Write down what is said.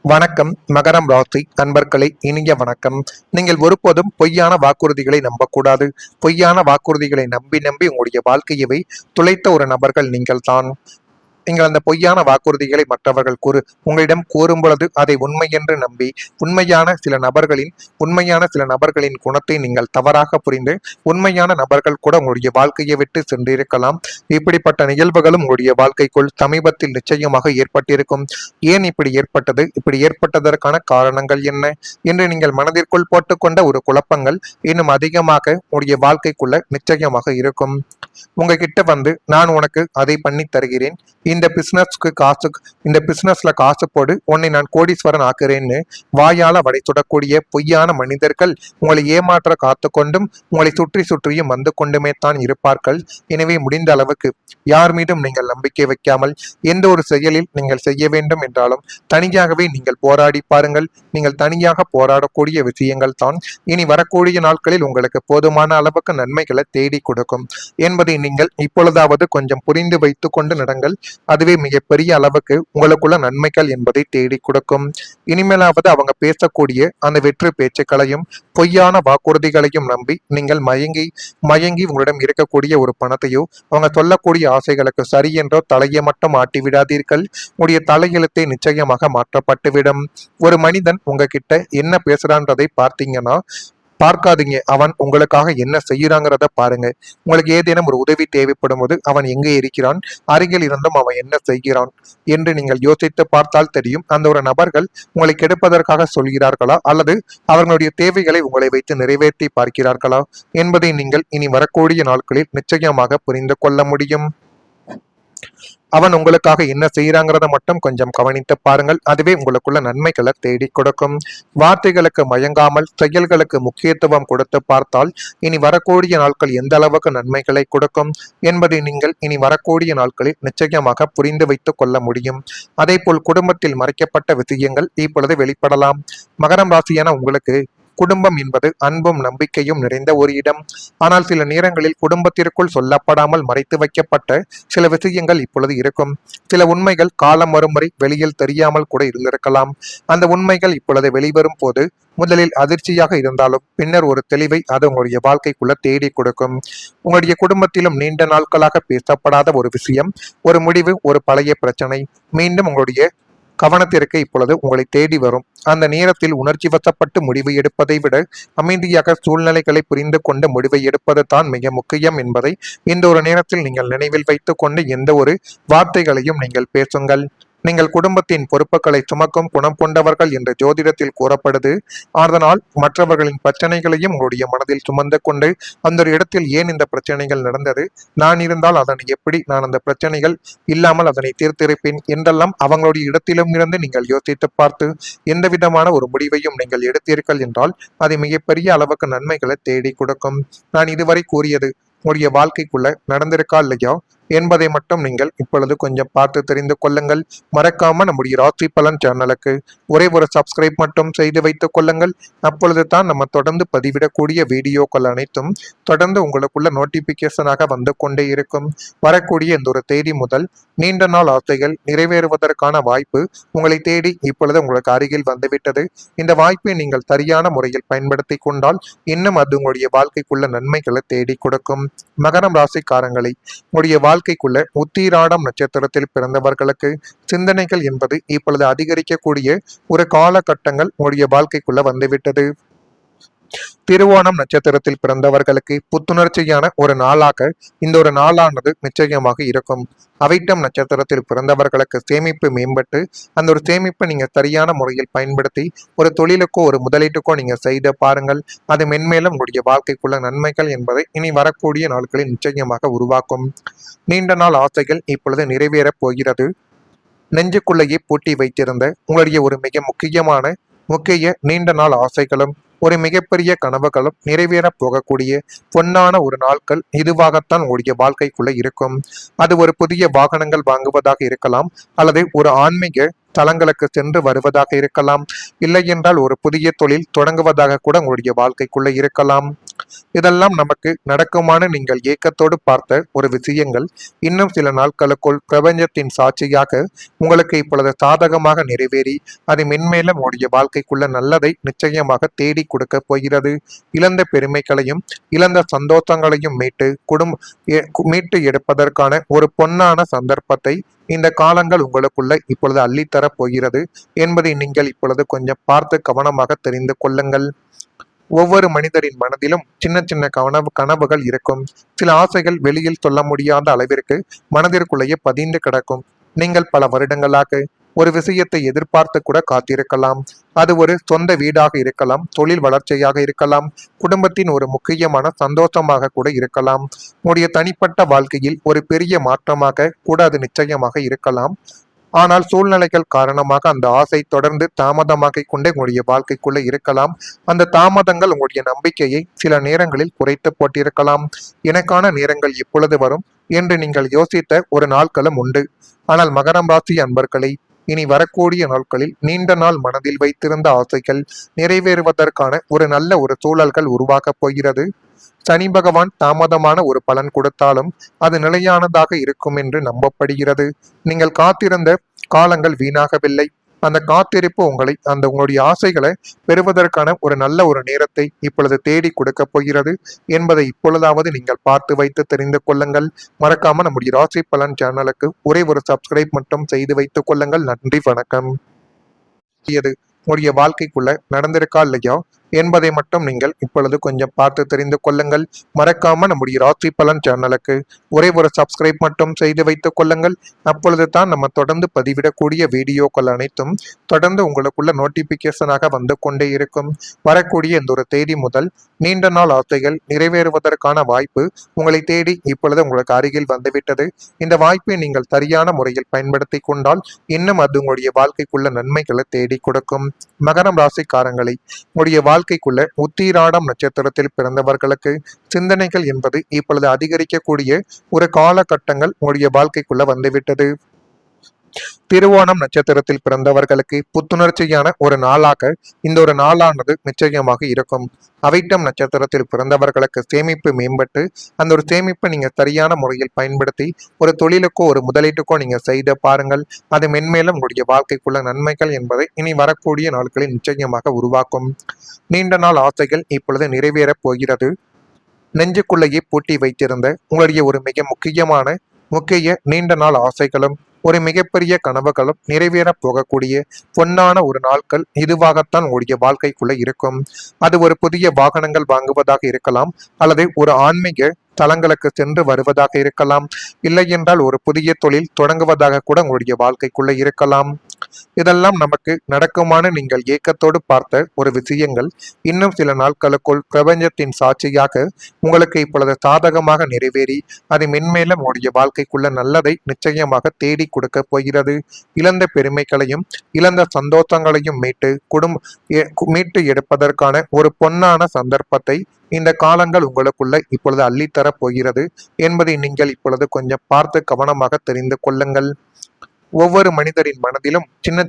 வணக்கம். மகரம் ராசி நண்பர்களே, இனிய வணக்கம். நீங்கள் ஒருபோதும் பொய்யான வாக்குறுதிகளை நம்பக்கூடாது. பொய்யான வாக்குறுதிகளை நம்பி நம்பி உங்களுடைய வாழ்க்கையவை துளைத்த ஒரு நபர்கள் நீங்கள் தான். நீங்கள் அந்த பொய்யான வாக்குறுதிகளை மற்றவர்கள் உங்களிடம் கூறும் பொழுது அதை உண்மை என்று நம்பி உண்மையான சில நபர்களின் குணத்தை நீங்கள் தவறாக புரிந்து உண்மையான நபர்கள் கூட உங்களுடைய வாழ்க்கையை விட்டு சென்றிருக்கலாம். இப்படிப்பட்ட நிகழ்வுகளும் உங்களுடைய வாழ்க்கைக்குள் சமீபத்தில் நிச்சயமாக ஏற்பட்டிருக்கும். ஏன் இப்படி ஏற்பட்டது, இப்படி ஏற்பட்டதற்கான காரணங்கள் என்ன என்று நீங்கள் மனதிற்குள் போட்டுக்கொண்ட ஒரு குழப்பங்கள் இன்னும் அதிகமாக உங்களுடைய வாழ்க்கைக்குள்ள நிச்சயமாக இருக்கும். உங்ககிட்ட வந்து நான் உனக்கு அதை பண்ணி தருகிறேன், இந்த பிசினஸ்ல காசு போடு, உன்னை நான் கோடீஸ்வரன் ஆக்குறேன்னு வாயால வடை சுடக்கூடிய பொய்யான மனிதர்கள் உங்களை ஏமாற்ற காத்து கொண்டும் உங்களை சுற்றியும் வந்து கொண்டுமே தான் இருப்பார்கள். எனவே முடிந்த அளவுக்கு யார் மீதும் நீங்கள் நம்பிக்கை வைக்காமல் எந்த ஒரு செயலில் நீங்கள் செய்ய வேண்டும் என்றாலும் தனியாகவே நீங்கள் போராடி பாருங்கள். நீங்கள் தனியாக போராடக்கூடிய விஷயங்கள் தான் இனி வரக்கூடிய நாட்களில் உங்களுக்கு போதுமான அளவுக்கு நன்மைகளை தேடி கொடுக்கும் என்பதை நீங்கள் இப்பொழுதாவது கொஞ்சம் புரிந்து வைத்துக் கொண்டு நடங்கள். அதுவே மிகப்பெரிய அளவுக்கு உங்களுக்குள்ள நன்மைகள் என்பதை தேடி கொடுக்கும். இனிமேலாவது அவங்க பேசக்கூடிய அந்த வெற்று பேச்சுக்களையும் பொய்யான வாக்குறுதிகளையும் நம்பி நீங்கள் மயங்கி உங்களிடம் இருக்கக்கூடிய ஒரு பணத்தையோ அவங்க சொல்லக்கூடிய ஆசைகளுக்கு சரி என்றோ தலையை மட்டும் ஆட்டி விடாதீர்கள். உங்களுடைய தலையெழுத்தை நிச்சயமாக மாற்றப்பட்டுவிடும். ஒரு மனிதன் உங்ககிட்ட என்ன பேசுறான்றதை பார்க்காதீங்க, அவன் உங்களுக்காக என்ன செய்யறாங்கிறத பாருங்க. உங்களுக்கு ஏதேனும் ஒரு உதவி தேவைப்படும் போது அவன் எங்கே இருக்கிறான், அருகில் இருந்தும் அவன் என்ன செய்கிறான் என்று நீங்கள் யோசித்து பார்த்தால் தெரியும். அந்த ஒரு நபர்கள் உங்களை கெடுப்பதற்காக சொல்கிறார்களா அல்லது அவர்களுடைய தேவைகளை உங்களை வைத்து நிறைவேற்றி பார்க்கிறார்களா என்பதை நீங்கள் இனி வரக்கூடிய நாட்களில் நிச்சயமாக புரிந்து கொள்ள முடியும். அவன் உங்களுக்காக என்ன செய்யறாங்கிறத மட்டும் கொஞ்சம் கவனித்து பாருங்கள். அதுவே உங்களுக்குள்ள நன்மைகளை தேடி கொடுக்கும். வார்த்தைகளுக்கு மயங்காமல் செயல்களுக்கு முக்கியத்துவம் கொடுத்து பார்த்தால் இனி வரக்கூடிய நாட்கள் எந்த அளவுக்கு நன்மைகளை கொடுக்கும் என்பதை நீங்கள் இனி வரக்கூடிய நாட்களில் நிச்சயமாக புரிந்து வைத்துக் கொள்ள முடியும். அதே போல் குடும்பத்தில் மறைக்கப்பட்ட விஷயங்கள் இப்பொழுது வெளிப்படலாம். மகரம் ராசியான உங்களுக்கு குடும்பம் என்பது அன்பும் நம்பிக்கையும் நிறைந்த ஒரு இடம். ஆனால் சில நேரங்களில் குடும்பத்திற்குள் சொல்லப்படாமல் மறைத்து வைக்கப்பட்ட சில விஷயங்கள் இப்பொழுது இருக்கும். சில உண்மைகள் காலம் வரும் வரை வெளியில் தெரியாமல் கூட இருந்திருக்கலாம். அந்த உண்மைகள் இப்பொழுது வெளிவரும் போது முதலில் அதிர்ச்சியாக இருந்தாலும் பின்னர் ஒரு தெளிவை அது உங்களுடைய வாழ்க்கைக்குள்ள தேடி கொடுக்கும். உங்களுடைய குடும்பத்திலும் நீண்ட நாட்களாக பேசப்படாத ஒரு விஷயம், ஒரு முடிவு, ஒரு பழைய பிரச்சனை மீண்டும் உங்களுடைய கவனத்திற்கு இப்பொழுது உங்களை தேடி வரும். அந்த நேரத்தில் உணர்ச்சி வசப்பட்டு முடிவு எடுப்பதை விட அமைதியாக சூழ்நிலைகளை புரிந்து கொண்டு முடிவை எடுப்பது தான் மிக முக்கியம் என்பதை இந்த ஒரு நேரத்தில் நீங்கள் நினைவில் வைத்துக் கொண்டு எந்த ஒரு வார்த்தைகளையும் நீங்கள் பேசுங்கள். நீங்கள் குடும்பத்தின் பொறுப்புகளை சுமக்கும் குணம் கொண்டவர்கள் என்று ஜோதிடத்தில் கூறப்படுது. அதனால் மற்றவர்களின் பிரச்சனைகளையும் உங்களுடைய மனதில் சுமந்து கொண்டு அந்த ஒரு இடத்தில் ஏன் இந்த பிரச்சனைகள் நடந்தது, நான் இருந்தால் நான் அந்த பிரச்சனைகள் இல்லாமல் அதனை தீர்த்திருப்பேன் என்றெல்லாம் அவங்களுடைய இடத்திலும் இருந்து நீங்கள் யோசித்து பார்த்து எந்த விதமான ஒரு முடிவையும் நீங்கள் எடுத்தீர்கள் என்றால் அது மிகப்பெரிய அளவுக்கு நன்மைகளை தேடி கொடுக்கும். நான் இதுவரை கூறியது உங்களுடைய வாழ்க்கைக்குள்ள நடந்திருக்கா இல்லையா என்பதை மட்டும் நீங்கள் இப்பொழுது கொஞ்சம் பார்த்து தெரிந்து கொள்ளுங்கள். மறக்காம நம்முடைய ராசி பலன் சேனலுக்கு ஒரே ஒரு சப்ஸ்கிரைப் மட்டும் செய்து வைத்துக் கொள்ளுங்கள். அப்பொழுது தான் நம்ம தொடர்ந்து பதிவிடக்கூடிய வீடியோக்கள் அனைத்தும் தொடர்ந்து உங்களுக்குள்ள நோட்டிபிகேஷனாக வந்து கொண்டே இருக்கும். வரக்கூடிய இந்த ஒரு தேதி முதல் நீண்ட நாள் ஆசைகள் நிறைவேறுவதற்கான வாய்ப்பு உங்களை தேடி இப்பொழுது உங்களுக்கு அருகில் வந்துவிட்டது. இந்த வாய்ப்பை நீங்கள் சரியான முறையில் பயன்படுத்தி கொண்டால் இன்னும் அது உங்களுடைய வாழ்க்கைக்குள்ள நன்மைகளை தேடி கொடுக்கும். மகரம் ராசிக்காரங்களை உங்களுடைய வாழ்க்கைக்குள்ள உத்திராடம் நட்சத்திரத்தில் பிறந்தவர்களுக்கு சிந்தனைகள் என்பது இப்பொழுது அதிகரிக்கக்கூடிய ஒரு காலகட்டங்கள் உங்களுடைய வாழ்க்கைக்குள்ள வந்துவிட்டது. திருவோணம் நட்சத்திரத்தில் பிறந்தவர்களுக்கு புத்துணர்ச்சியான ஒரு நாளாக இந்த ஒரு நாளானது நிச்சயமாக இருக்கும். அவிட்டம் நட்சத்திரத்தில் பிறந்தவர்களுக்கு சேமிப்பு மேம்பட்டு அந்த ஒரு சேமிப்பை நீங்க சரியான முறையில் பயன்படுத்தி ஒரு தொழிலுக்கோ ஒரு முதலீட்டுக்கோ நீங்க செய்து பாருங்கள். அது மென்மேலும் உங்களுடைய வாழ்க்கைக்குள்ள நன்மைகள் என்பதை இனி வரக்கூடிய நாட்களில் நிச்சயமாக உருவாக்கும். நீண்ட நாள் ஆசைகள் இப்பொழுது நிறைவேறப் போகிறது. நெஞ்சுக்குள்ளேயே பூட்டி வைத்திருந்த உங்களுடைய ஒரு மிக முக்கிய நீண்ட நாள் ஆசைகளும் ஒரு மிகப்பெரிய கனவுகளும் நிறைவேற போகக்கூடிய பொன்னான ஒரு நாட்கள் இதுவாகத்தான் உங்களுடைய வாழ்க்கைக்குள்ள இருக்கும். அது ஒரு புதிய வாகனங்கள் வாங்குவதாக இருக்கலாம், அல்லது ஒரு ஆன்மீக தலங்களுக்கு சென்று வருவதாக இருக்கலாம், இல்லை என்றால் ஒரு புதிய தொழில் தொடங்குவதாக கூட உங்களுடைய வாழ்க்கைக்குள்ள இருக்கலாம். இதெல்லாம் நமக்கு நடக்குமான்னு நீங்கள் ஏக்கத்தோடு பார்த்த ஒரு விஷயங்கள் இன்னும் சில நாட்களுக்குள் பிரபஞ்சத்தின் சாட்சியாக உங்களுக்கு இப்பொழுது சாதகமாக நிறைவேறி அது மென்மேலும் உங்களுடைய வாழ்க்கைக்குள்ள நல்லதை நிச்சயமாக தேடி கொடுக்க போகிறது. இழந்த பெருமைகளையும் இழந்த சந்தோஷங்களையும் மீட்டு எடுப்பதற்கான ஒரு பொன்னான சந்தர்ப்பத்தை இந்த காலங்கள் உங்களுக்குள்ள இப்பொழுது அள்ளித்தரப் போகிறது என்பதை நீங்கள் இப்பொழுது கொஞ்சம் பார்த்து கவனமாக தெரிந்து கொள்ளுங்கள். ஒவ்வொரு மனிதரின் மனதிலும் சின்ன சின்ன கனவுகள் இருக்கும். சில ஆசைகள் வெளியில் சொல்ல முடியாத அளவிற்கு மனதிற்குள்ளேயே பதிந்து கிடக்கும். நீங்கள் பல வருடங்களாக ஒரு விஷயத்தை எதிர்பார்த்து கூட காத்திருக்கலாம். அது ஒரு சொந்த வீடாக இருக்கலாம், தொழில் வளர்ச்சியாக இருக்கலாம், குடும்பத்தின் ஒரு முக்கியமான சந்தோஷமாக கூட இருக்கலாம், உங்களுடைய தனிப்பட்ட வாழ்க்கையில் ஒரு பெரிய மாற்றமாக கூட அது நிச்சயமாக இருக்கலாம். ஆனால் சூழ்நிலைகள் காரணமாக அந்த ஆசை தொடர்ந்து தாமதமாகிக் கொண்டே உங்களுடைய வாழ்க்கைக்குள்ள இருக்கலாம். அந்த தாமதங்கள் உங்களுடைய நம்பிக்கையை சில நேரங்களில் குறைத்து போட்டிருக்கலாம். எனக்கான நேரங்கள் இப்பொழுது வரும் என்று நீங்கள் யோசித்த ஒரு நாட்களும் உண்டு. ஆனால் மகரம் ராசி அன்பர்களை, இனி வரக்கூடிய நாட்களில் நீண்ட நாள் மனதில் வைத்திருந்த ஆசைகள் நிறைவேறுவதற்கான ஒரு நல்ல ஒரு சூழல்கள் உருவாகப் போகிறது. சனி பகவான் தாமதமான ஒரு பலன் கொடுத்தாலும் அது நிலையானதாக இருக்கும் என்று நம்பப்படுகிறது. நீங்கள் காத்திருந்த காலங்கள் வீணாகவில்லை. அந்த காத்திருப்பு உங்களுடைய ஆசைகளை பெறுவதற்கான ஒரு நல்ல ஒரு நேரத்தை இப்பொழுது தேடி கொடுக்க போகிறது என்பதை இப்பொழுதாவது நீங்கள் பார்த்து வைத்து தெரிந்து கொள்ளுங்கள். மறக்காம நம்முடைய ராசி பலன் சேனலுக்கு ஒரே ஒரு சப்ஸ்கிரைப் மட்டும் செய்து வைத்துக் கொள்ளுங்கள். நன்றி, வணக்கம். உங்களுடைய வாழ்க்கைக்குள்ள நடந்திருக்கா இல்லையா என்பதை மட்டும் நீங்கள் இப்பொழுது கொஞ்சம் பார்த்து தெரிந்து கொள்ளுங்கள். மறக்காம நம்முடைய ராசி பலன் சேனலுக்கு ஒரே ஒரு சப்ஸ்கிரைப் மட்டும் செய்து வைத்துக் கொள்ளுங்கள். அப்பொழுது தான் நம்ம தொடர்ந்து பதிவிடக்கூடிய வீடியோக்கள் அனைத்தும் தொடர்ந்து உங்களுக்குள்ள நோட்டிபிகேஷனாக வந்து கொண்டே இருக்கும். வரக்கூடிய இந்த ஒரு தேதி முதல் நீண்ட நாள் ஆசைகள் நிறைவேறுவதற்கான வாய்ப்பு உங்களை தேடி இப்பொழுது உங்களுக்கு அருகில் வந்துவிட்டது. இந்த வாய்ப்பை நீங்கள் சரியான முறையில் பயன்படுத்தி கொண்டால் இன்னும் அது உங்களுடைய வாழ்க்கைக்குள்ள நன்மைகளை தேடி கொடுக்கும். மகரம் ராசிக்காரங்களை, உங்களுடைய வாழ்க்கைக்குள்ள உத்திராடம் நட்சத்திரத்தில் பிறந்தவர்களுக்கு சிந்தனைகள் என்பது இப்பொழுது அதிகரிக்கக்கூடிய ஒரு காலகட்டங்கள் உங்களுடைய வாழ்க்கைக்குள்ள வந்துவிட்டது. திருவோணம் நட்சத்திரத்தில் பிறந்தவர்களுக்கு புத்துணர்ச்சியான ஒரு நாளாக இந்த ஒரு நாளானது நிச்சயமாக இருக்கும். அவிட்டம் நட்சத்திரத்தில் பிறந்தவர்களுக்கு சேமிப்பு மேம்பட்டு அந்த ஒரு சேமிப்பை நீங்க சரியான முறையில் பயன்படுத்தி ஒரு தொழிலுக்கோ ஒரு முதலீட்டுக்கோ நீங்க செய்து பாருங்கள். அது மென்மேலும் உங்களுடைய வாழ்க்கைக்குள்ள நன்மைகள் என்பதை இனி வரக்கூடிய நாட்களில் நிச்சயமாக உருவாக்கும். நீண்ட நாள் ஆசைகள் இப்பொழுது நிறைவேறப் போகிறது. நெஞ்சுக்குள்ளேயே பூட்டி வைத்திருந்த உங்களுடைய ஒரு மிக முக்கிய நீண்ட நாள் ஆசைகளும் ஒரு மிகப்பெரிய கனவுகளும் நிறைவேறப் போகக்கூடிய பொன்னான ஒரு நாட்கள் இதுவாகத்தான் உங்களுடைய வாழ்க்கைக்குள்ள இருக்கும். அது ஒரு புதிய வாகனங்கள் வாங்குவதாக இருக்கலாம், அல்லது ஒரு ஆன்மீக தலங்களுக்கு சென்று வருவதாக இருக்கலாம், இல்லை என்றால் ஒரு புதிய தொழில் தொடங்குவதாக கூட உங்களுடைய வாழ்க்கைக்குள்ள இருக்கலாம். இதெல்லாம் நமக்கு நடக்குமான்னு நீங்கள் ஏக்கத்தோடு பார்த்த ஒரு விஷயங்கள் இன்னும் சில நாட்களுக்குள் பிரபஞ்சத்தின் சாட்சியாக உங்களுக்கு இப்பொழுது சாதகமாக நிறைவேறி அது மென்மேலும் உங்களுடைய வாழ்க்கைக்குள்ள நல்லதை நிச்சயமாக தேடி கொடுக்க போகிறது. இழந்த பெருமைகளையும் இழந்த சந்தோஷங்களையும் மீட்டு எடுப்பதற்கான ஒரு பொன்னான சந்தர்ப்பத்தை இந்த காலங்கள் உங்களுக்குள்ள இப்பொழுது அள்ளித்தரப் போகிறது என்பதை நீங்கள் இப்பொழுது கொஞ்சம் பார்த்து கவனமாக தெரிந்து கொள்ளுங்கள். ஒவ்வொரு மனிதரின் மனதிலும் சின்ன